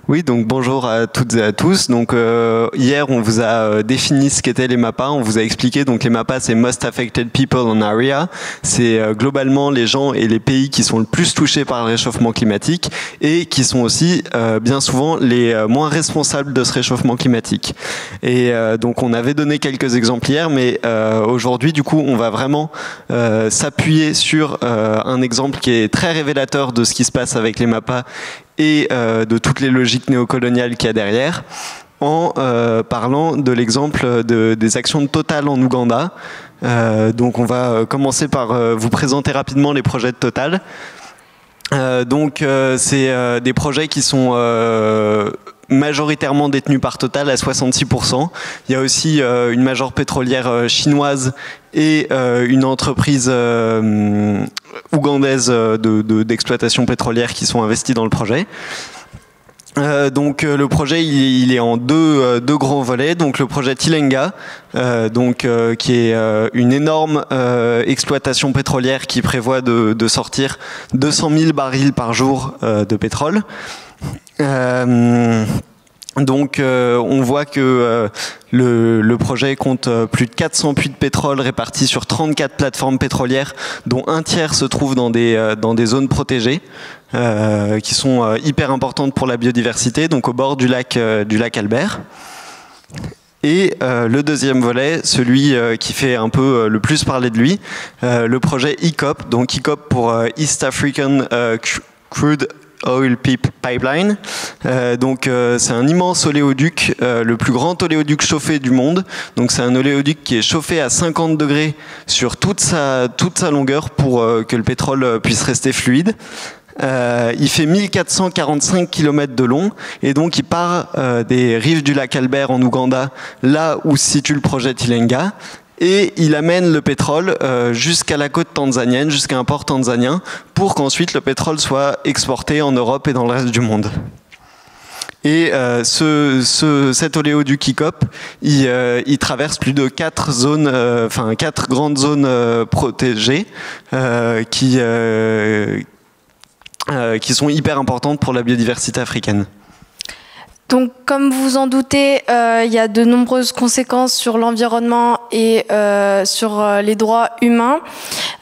Oui, donc bonjour à toutes et à tous. Donc hier, on vous a défini ce qu'étaient les MAPA. On vous a expliqué donc les MAPA, c'est Most Affected People on Area. C'est globalement les gens et les pays qui sont le plus touchés par le réchauffement climatique et qui sont aussi bien souvent les moins responsables de ce réchauffement climatique. Et donc on avait donné quelques exemples hier, mais aujourd'hui, du coup, on va vraiment s'appuyer sur un exemple qui est très révélateur de ce qui se passe avec les MAPA et de toutes les logiques néocoloniales qu'il y a derrière, en parlant de l'exemple des actions de Total en Ouganda. Donc on va commencer par vous présenter rapidement les projets de Total. C'est des projets qui sont majoritairement détenus par Total à 66%. Il y a aussi une major pétrolière chinoise et une entreprise ougandaise d'exploitation pétrolière qui sont investis dans le projet. Le projet il est en deux grands volets. Donc le projet Tilenga, qui est une énorme exploitation pétrolière qui prévoit de sortir 200 000 barils par jour de pétrole. On voit que le projet compte plus de 400 puits de pétrole répartis sur 34 plateformes pétrolières, dont un tiers se trouve dans des zones protégées, qui sont hyper importantes pour la biodiversité, donc au bord du lac Albert. Et le deuxième volet, celui qui fait un peu le plus parler de lui, le projet EACOP, donc EACOP pour East African Crude Oil Pipeline. C'est un immense oléoduc, le plus grand oléoduc chauffé du monde. Donc c'est un oléoduc qui est chauffé à 50 degrés sur toute sa longueur pour que le pétrole puisse rester fluide. Il fait 1445 km de long et donc il part des rives du lac Albert en Ouganda, là où se situe le projet Tilenga. Et il amène le pétrole jusqu'à la côte tanzanienne, jusqu'à un port tanzanien, pour qu'ensuite le pétrole soit exporté en Europe et dans le reste du monde. Et cet oléoduc EACOP, il traverse plus de 4 grandes zones protégées qui sont hyper importantes pour la biodiversité africaine. Donc, comme vous en doutez, il y a de nombreuses conséquences sur l'environnement et sur les droits humains.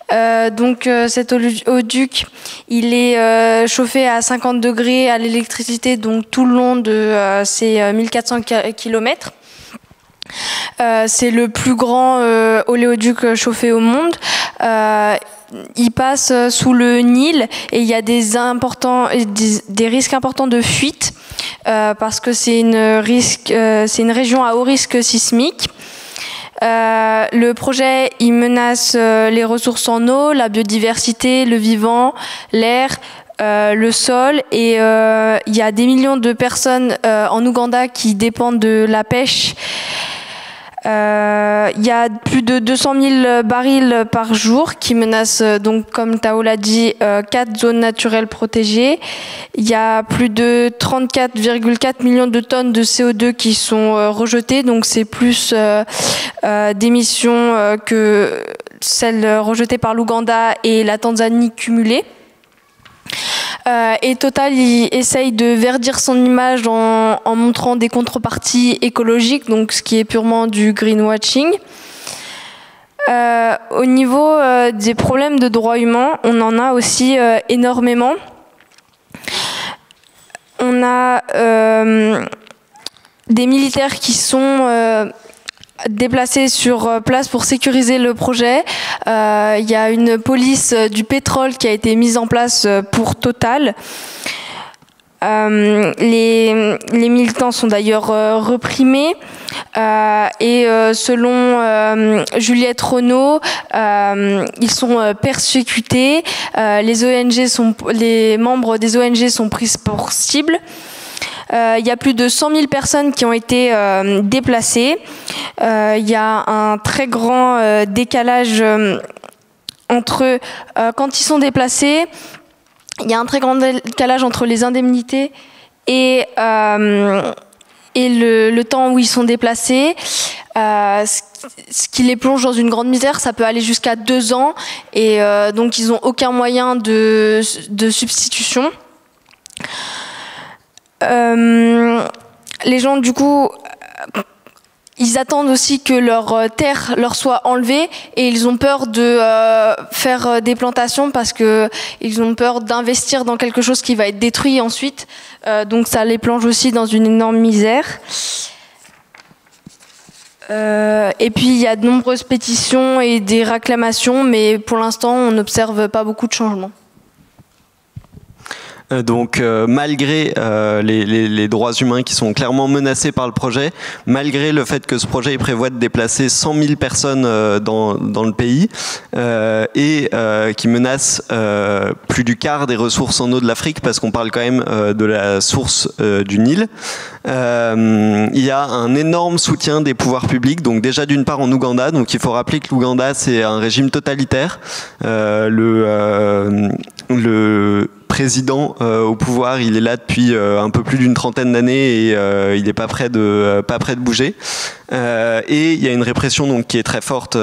Cet oléoduc, il est chauffé à 50 degrés à l'électricité, donc tout le long de ces 1400 km. C'est le plus grand oléoduc chauffé au monde. Il passe sous le Nil et il y a des risques importants de fuite parce que c'est une région à haut risque sismique. Le projet, il menace les ressources en eau, la biodiversité, le vivant, l'air, le sol, et il y a des millions de personnes en Ouganda qui dépendent de la pêche. Il y a plus de 200 000 barils par jour qui menacent, donc, comme Tao l'a dit, 4 zones naturelles protégées. Il y a plus de 34,4 millions de tonnes de CO2 qui sont rejetées, donc c'est plus d'émissions que celles rejetées par l'Ouganda et la Tanzanie cumulées. Et Total, il essaye de verdir son image en montrant des contreparties écologiques, donc ce qui est purement du greenwashing. Au niveau des problèmes de droits humains, on en a aussi énormément. On a des militaires qui sont déplacés sur place pour sécuriser le projet. Il y a une police du pétrole qui a été mise en place pour Total. Les militants sont d'ailleurs reprimés et selon Juliette Renaud, ils sont persécutés. Les membres des ONG sont pris pour cible. Il y a plus de 100 000 personnes qui ont été déplacées. Il y a un très grand décalage entre quand ils sont déplacés. Il y a un très grand décalage entre les indemnités et le temps où ils sont déplacés. Ce qui les plonge dans une grande misère, ça peut aller jusqu'à 2 ans. Et donc, ils n'ont aucun moyen de substitution. Les gens, du coup, ils attendent aussi que leur terre leur soit enlevée et ils ont peur de faire des plantations parce qu'ils ont peur d'investir dans quelque chose qui va être détruit ensuite. Donc ça les plonge aussi dans une énorme misère. Et puis il y a de nombreuses pétitions et des réclamations, mais pour l'instant on n'observe pas beaucoup de changements. Donc malgré les droits humains qui sont clairement menacés par le projet, malgré le fait que ce projet prévoit de déplacer 100 000 personnes dans le pays et qui menace plus du quart des ressources en eau de l'Afrique, parce qu'on parle quand même de la source du Nil, il y a un énorme soutien des pouvoirs publics. Donc déjà d'une part en Ouganda, donc il faut rappeler que l'Ouganda c'est un régime totalitaire. Le président au pouvoir, il est là depuis un peu plus d'une trentaine d'années et il n'est pas prêt de bouger. Et il y a une répression donc qui est très forte.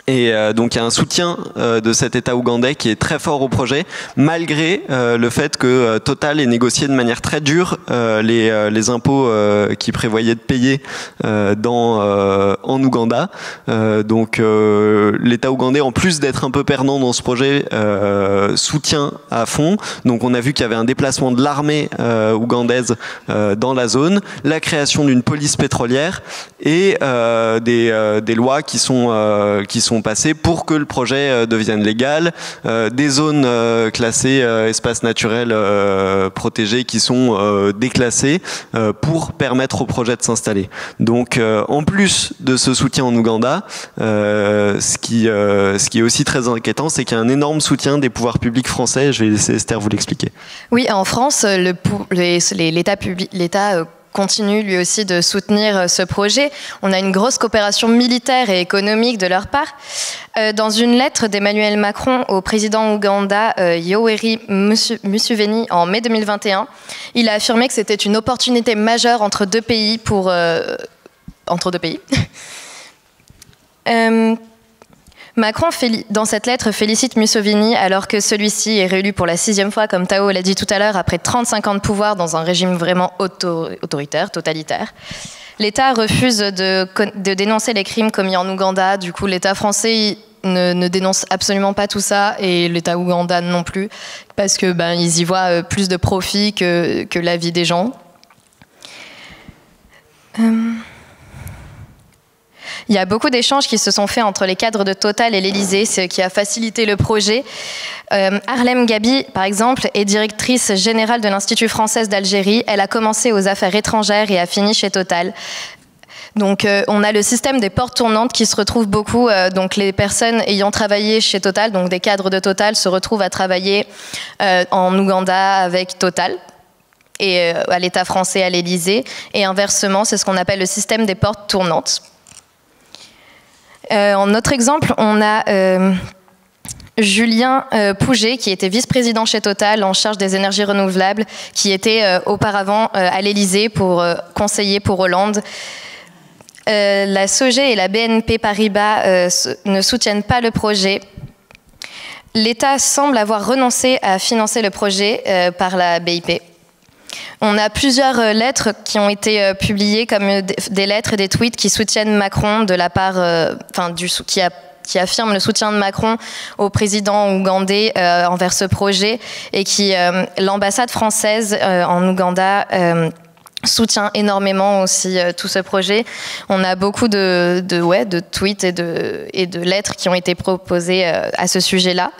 Et donc il y a un soutien de cet État ougandais qui est très fort au projet, malgré le fait que Total ait négocié de manière très dure les impôts qu'il prévoyait de payer en Ouganda. Donc l'État ougandais, en plus d'être un peu perdant dans ce projet, soutient à fond. Donc on a vu qu'il y avait un déplacement de l'armée ougandaise dans la zone, la création d'une police pétrolière et des lois qui sont passées pour que le projet devienne légal, des zones classées espaces naturels protégés qui sont déclassées pour permettre au projet de s'installer. Donc en plus de ce soutien en Ouganda, ce qui est aussi très inquiétant, c'est qu'il y a un énorme soutien des pouvoirs publics français. Je vais laisser Esther vous l'expliquer. Oui, en France, l'État continue lui aussi de soutenir ce projet. On a une grosse coopération militaire et économique de leur part. Dans une lettre d'Emmanuel Macron au président ouganda Yoweri Museveni en mai 2021, il a affirmé que c'était une opportunité majeure entre deux pays Macron, dans cette lettre, félicite Museveni alors que celui-ci est réélu pour la 6e fois, comme Tao l'a dit tout à l'heure, après 35 ans de pouvoir dans un régime vraiment autoritaire, totalitaire. L'État refuse de dénoncer les crimes commis en Ouganda. Du coup, l'État français ne dénonce absolument pas tout ça et l'État ouganda non plus, parce que ils y voient plus de profit que la vie des gens. Il y a beaucoup d'échanges qui se sont faits entre les cadres de Total et l'Élysée, ce qui a facilité le projet. Harlem Gabi, par exemple, est directrice générale de l'Institut français d'Algérie. Elle a commencé aux affaires étrangères et a fini chez Total. Donc on a le système des portes tournantes qui se retrouve beaucoup. Donc les personnes ayant travaillé chez Total, donc des cadres de Total, se retrouvent à travailler en Ouganda avec Total et à l'État français à l'Élysée. Et inversement, c'est ce qu'on appelle le système des portes tournantes. En autre exemple, on a Julien Pouget, qui était vice-président chez Total en charge des énergies renouvelables, qui était auparavant à l'Élysée pour conseiller pour Hollande. La SOGÉ et la BNP Paribas ne soutiennent pas le projet. L'État semble avoir renoncé à financer le projet par la BIP. On a plusieurs lettres qui ont été publiées comme des lettres et des tweets qui soutiennent Macron de la part, qui affirment le soutien de Macron au président ougandais envers ce projet et qui l'ambassade française en Ouganda soutient énormément aussi tout ce projet. On a beaucoup de tweets et de lettres qui ont été proposées à ce sujet-là.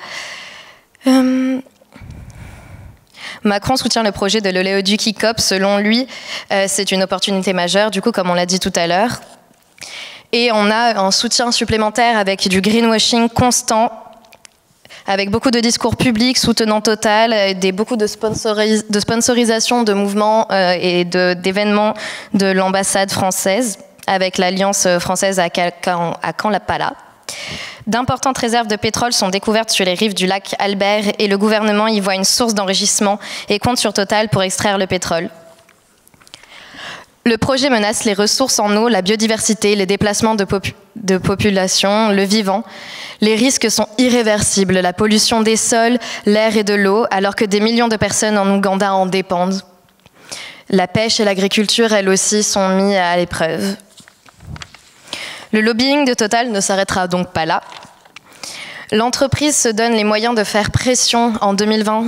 Macron soutient le projet de l'oléoduc ICOP. Selon lui, c'est une opportunité majeure, du coup, comme on l'a dit tout à l'heure. Et on a un soutien supplémentaire avec du greenwashing constant, avec beaucoup de discours publics soutenant Total, beaucoup de sponsorisation de mouvements et d'événements de l'ambassade française, avec l'Alliance française à Kampala. D'importantes réserves de pétrole sont découvertes sur les rives du lac Albert et le gouvernement y voit une source d'enrichissement et compte sur Total pour extraire le pétrole. Le projet menace les ressources en eau, la biodiversité, les déplacements de population, le vivant. Les risques sont irréversibles, la pollution des sols, l'air et de l'eau, alors que des millions de personnes en Ouganda en dépendent. La pêche et l'agriculture, elles aussi, sont mis à l'épreuve. Le lobbying de Total ne s'arrêtera donc pas là. L'entreprise se donne les moyens de faire pression en 2020.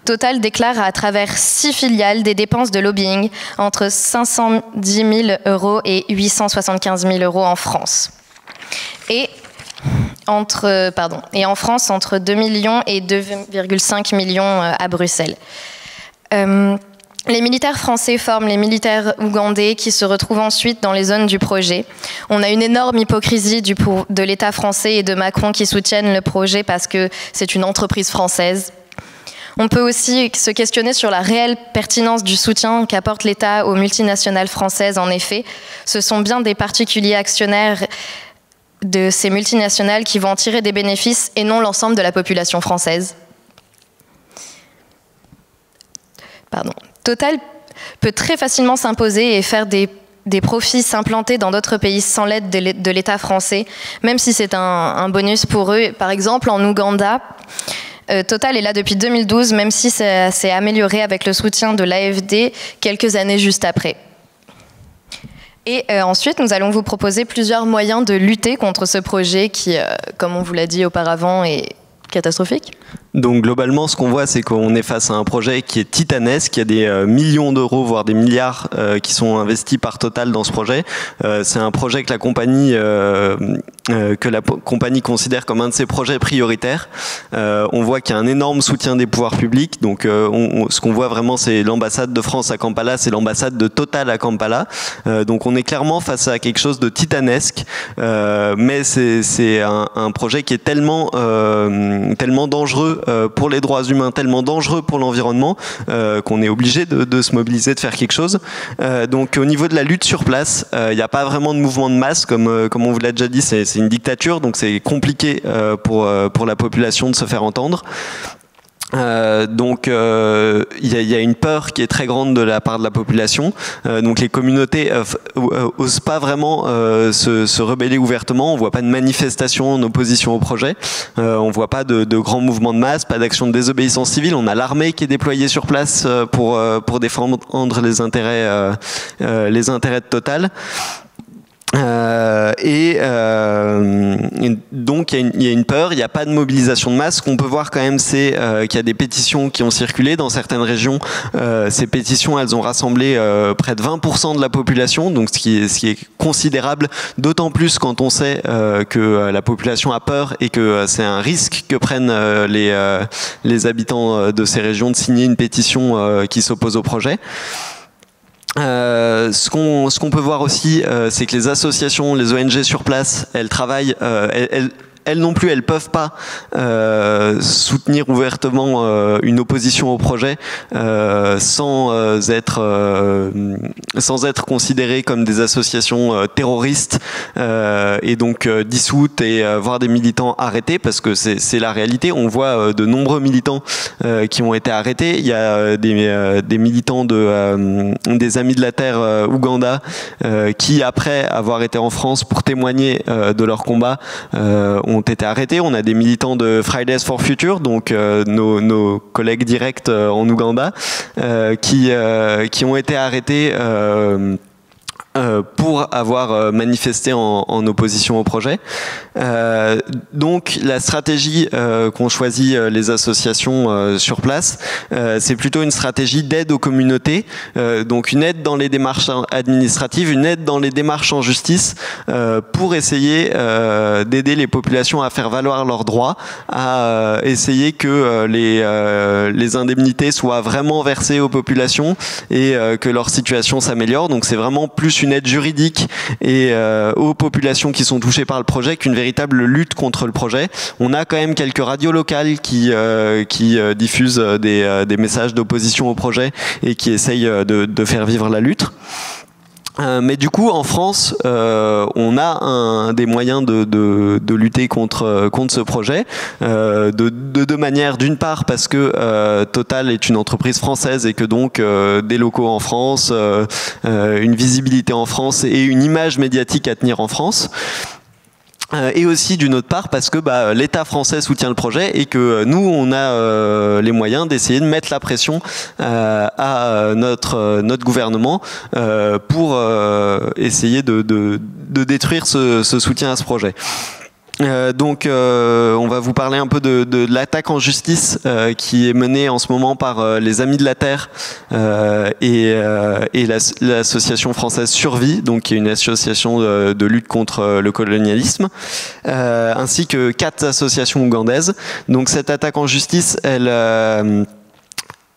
Total déclare à travers 6 filiales des dépenses de lobbying entre 510 000 € et 875 000 € en France. Et en France, entre 2 millions et 2,5 millions à Bruxelles. Les militaires français forment les militaires ougandais qui se retrouvent ensuite dans les zones du projet. On a une énorme hypocrisie de l'État français et de Macron qui soutiennent le projet parce que c'est une entreprise française. On peut aussi se questionner sur la réelle pertinence du soutien qu'apporte l'État aux multinationales françaises. En effet, ce sont bien des particuliers actionnaires de ces multinationales qui vont en tirer des bénéfices et non l'ensemble de la population française. Total peut très facilement s'imposer et faire des profits s'implanter dans d'autres pays sans l'aide de l'État français, même si c'est un bonus pour eux. Par exemple, en Ouganda, Total est là depuis 2012, même si ça s'est amélioré avec le soutien de l'AFD quelques années juste après. Et ensuite, nous allons vous proposer plusieurs moyens de lutter contre ce projet qui, comme on vous l'a dit auparavant, est catastrophique. Donc globalement, ce qu'on voit, c'est qu'on est face à un projet qui est titanesque. Il y a des millions d'euros, voire des milliards qui sont investis par Total dans ce projet. C'est un projet que la compagnie considère comme un de ses projets prioritaires. On voit qu'il y a un énorme soutien des pouvoirs publics. Donc ce qu'on voit vraiment, c'est l'ambassade de France à Kampala, c'est l'ambassade de Total à Kampala. Donc on est clairement face à quelque chose de titanesque. Mais c'est un projet qui est tellement dangereux pour les droits humains, tellement dangereux pour l'environnement qu'on est obligé de se mobiliser, de faire quelque chose. Donc au niveau de la lutte sur place, il n'y a pas vraiment de mouvement de masse, comme on vous l'a déjà dit, c'est une dictature, donc c'est compliqué pour la population de se faire entendre. Donc il y a une peur qui est très grande de la part de la population. Donc les communautés osent pas vraiment se rebeller ouvertement. On voit pas de manifestations en opposition au projet. On voit pas de grands mouvements de masse, pas d'action de désobéissance civile. On a l'armée qui est déployée sur place pour défendre les intérêts de Total. Donc il y a une peur, il n'y a pas de mobilisation de masse. Ce qu'on peut voir quand même, c'est qu'il y a des pétitions qui ont circulé dans certaines régions. Ces pétitions, elles ont rassemblé près de 20% de la population, donc ce qui est considérable, d'autant plus quand on sait que la population a peur et que c'est un risque que prennent les habitants de ces régions de signer une pétition qui s'oppose au projet. Ce qu'on peut voir aussi, c'est que les associations, les ONG sur place, elles travaillent, elles non plus, elles peuvent pas soutenir ouvertement une opposition au projet sans être considérées comme des associations terroristes et donc dissoutes et voir des militants arrêtés, parce que c'est la réalité. On voit de nombreux militants qui ont été arrêtés. Il y a des militants des Amis de la Terre Ouganda qui, après avoir été en France pour témoigner de leur combat, ont été arrêtés. On a des militants de Fridays for Future, donc nos collègues directs en Ouganda, qui ont été arrêtés pour avoir manifesté en opposition au projet. Donc la stratégie qu'ont choisi les associations sur place, c'est plutôt une stratégie d'aide aux communautés, donc une aide dans les démarches administratives, une aide dans les démarches en justice, pour essayer d'aider les populations à faire valoir leurs droits, à essayer que les indemnités soient vraiment versées aux populations et que leur situation s'améliore. Donc c'est vraiment plus une aide juridique et aux populations qui sont touchées par le projet qu'une véritable lutte contre le projet. On a quand même quelques radios locales qui diffusent des messages d'opposition au projet et qui essayent de faire vivre la lutte. Mais du coup, en France, on a des moyens de lutter contre ce projet de deux manières. D'une part, parce que Total est une entreprise française et que donc des locaux en France, une visibilité en France et une image médiatique à tenir en France. Et aussi d'une autre part parce que l'État français soutient le projet et que nous on a les moyens d'essayer de mettre la pression à notre gouvernement pour essayer de détruire ce soutien à ce projet. Donc on va vous parler un peu de l'attaque en justice qui est menée en ce moment par les Amis de la Terre et l'association française Survie, donc qui est une association de lutte contre le colonialisme, ainsi que 4 associations ougandaises. Donc cette attaque en justice,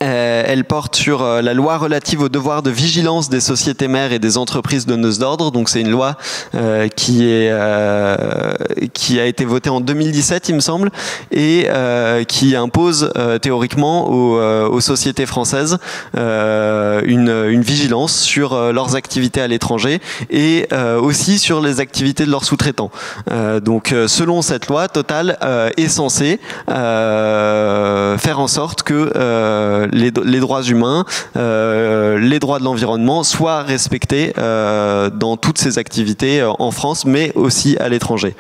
elle porte sur la loi relative au devoir de vigilance des sociétés mères et des entreprises donneuses d'ordre. Donc c'est une loi qui a été votée en 2017, il me semble, et qui impose théoriquement aux sociétés françaises une vigilance sur leurs activités à l'étranger et aussi sur les activités de leurs sous-traitants. Donc selon cette loi, Total est censé faire en sorte que les droits humains, les droits de l'environnement soient respectés dans toutes ces activités en France, mais aussi à l'étranger.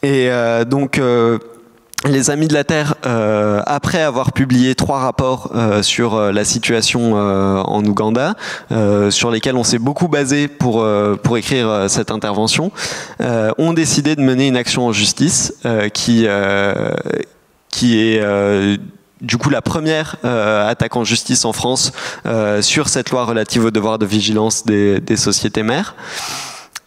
Et donc les Amis de la Terre, après avoir publié 3 rapports sur la situation en Ouganda, sur lesquels on s'est beaucoup basé pour écrire cette intervention, ont décidé de mener une action en justice qui est du coup la première attaque en justice en France sur cette loi relative au devoir de vigilance des sociétés mères.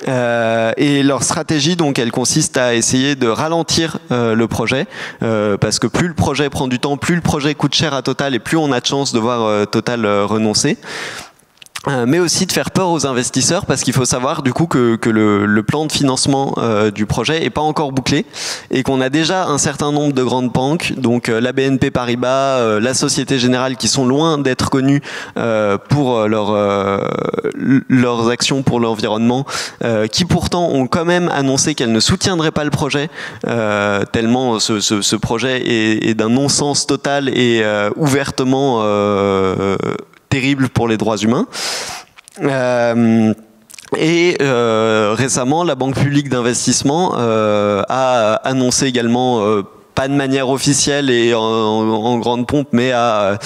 Et leur stratégie, donc, elle consiste à essayer de ralentir le projet, parce que plus le projet prend du temps, plus le projet coûte cher à Total et plus on a de chances de voir Total renoncer. Mais aussi de faire peur aux investisseurs, parce qu'il faut savoir du coup que le plan de financement du projet est pas encore bouclé et qu'on a déjà un certain nombre de grandes banques, donc la BNP Paribas, la Société Générale, qui sont loin d'être connues pour leurs actions pour l'environnement, qui pourtant ont quand même annoncé qu'elles ne soutiendraient pas le projet, tellement ce projet est d'un non-sens total et ouvertement terrible pour les droits humains. Récemment, la Banque publique d'investissement a annoncé également, pas de manière officielle et en grande pompe, mais a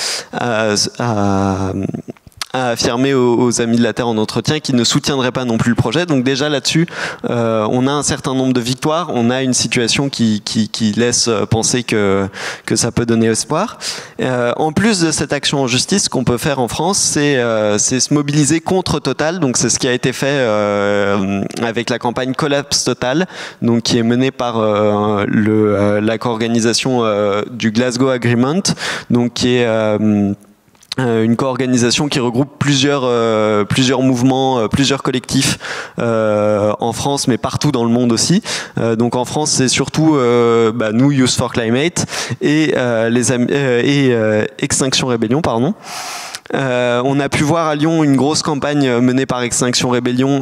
affirmé aux Amis de la Terre en entretien qu'ils ne soutiendraient pas non plus le projet. Donc déjà là-dessus, on a un certain nombre de victoires, on a une situation qui laisse penser que ça peut donner espoir. En plus de cette action en justice, ce qu'on peut faire en France, c'est se mobiliser contre Total. Donc c'est ce qui a été fait avec la campagne Collapse Total, donc qui est menée par la co-organisation du Glasgow Agreement, donc qui est une co-organisation qui regroupe plusieurs mouvements, plusieurs collectifs en France, mais partout dans le monde aussi. Donc en France, c'est surtout nous, Youth for Climate, et Extinction Rebellion, pardon. On a pu voir à Lyon une grosse campagne menée par Extinction Rebellion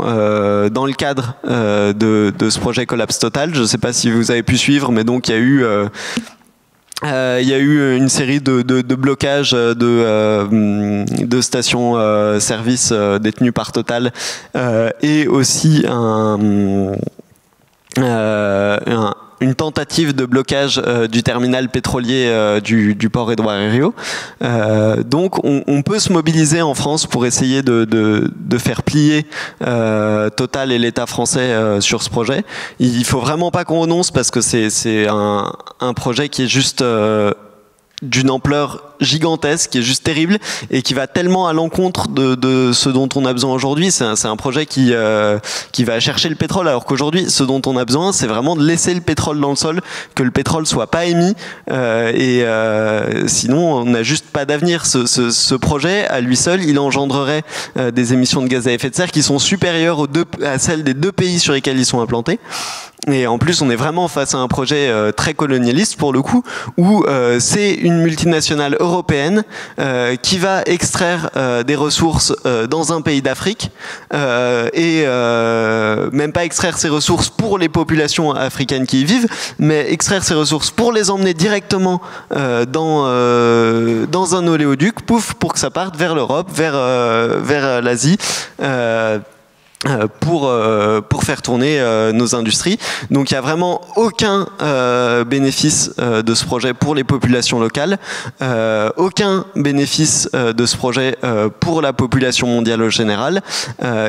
dans le cadre de ce projet Collapse Total. Je ne sais pas si vous avez pu suivre, mais donc il y a eu une série de blocages de stations-service détenues par Total et aussi une tentative de blocage du terminal pétrolier du port Édouard Herriot. Donc on peut se mobiliser en France pour essayer de faire plier Total et l'État français sur ce projet. Il faut vraiment pas qu'on renonce, parce que c'est un projet qui est juste d'une ampleur gigantesque, qui est juste terrible et qui va tellement à l'encontre de ce dont on a besoin aujourd'hui. C'est un projet qui va chercher le pétrole, alors qu'aujourd'hui, ce dont on a besoin, c'est vraiment de laisser le pétrole dans le sol, que le pétrole soit pas émis, sinon on n'a juste pas d'avenir. Ce projet, à lui seul, il engendrerait des émissions de gaz à effet de serre qui sont supérieures à celles des 2 pays sur lesquels ils sont implantés. Et en plus, on est vraiment face à un projet très colonialiste pour le coup, où c'est une multinationale européenne qui va extraire des ressources dans un pays d'Afrique et même pas extraire ces ressources pour les populations africaines qui y vivent, mais extraire ces ressources pour les emmener directement dans un oléoduc, pouf, pour que ça parte vers l'Europe, vers l'Asie. pour faire tourner nos industries. Donc il n'y a vraiment aucun bénéfice de ce projet pour les populations locales, aucun bénéfice de ce projet pour la population mondiale au général,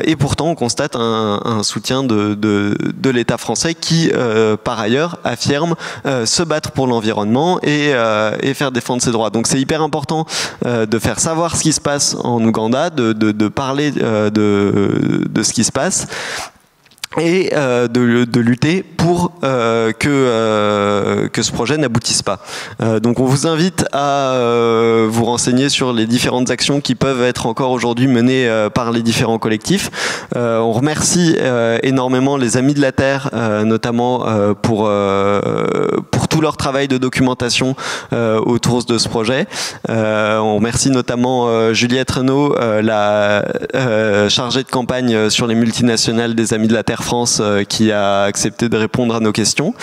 et pourtant on constate un soutien de l'État français qui, par ailleurs, affirme se battre pour l'environnement et faire défendre ses droits. Donc c'est hyper important de faire savoir ce qui se passe en Ouganda, de parler de ce qui se passe et de lutter pour que ce projet n'aboutisse pas. Donc on vous invite à vous renseigner sur les différentes actions qui peuvent être encore aujourd'hui menées par les différents collectifs. On remercie énormément les Amis de la Terre, notamment pour tout leur travail de documentation autour de ce projet. On remercie notamment Juliette Renaud, la chargée de campagne sur les multinationales des Amis de la Terre France, qui a accepté de répondre à nos questions.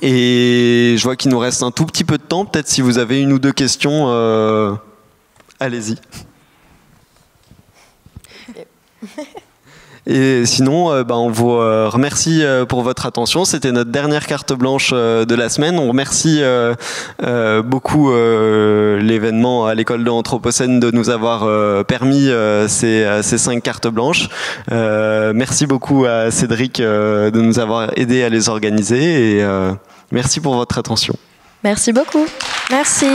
Et je vois qu'il nous reste un tout petit peu de temps. Peut-être si vous avez une ou deux questions, allez-y. Et sinon, on vous remercie pour votre attention. C'était notre dernière carte blanche de la semaine. On remercie beaucoup l'événement à l'école de l'Anthropocène de nous avoir permis ces 5 cartes blanches. Merci beaucoup à Cédric de nous avoir aidé à les organiser et merci pour votre attention. Merci beaucoup. Merci.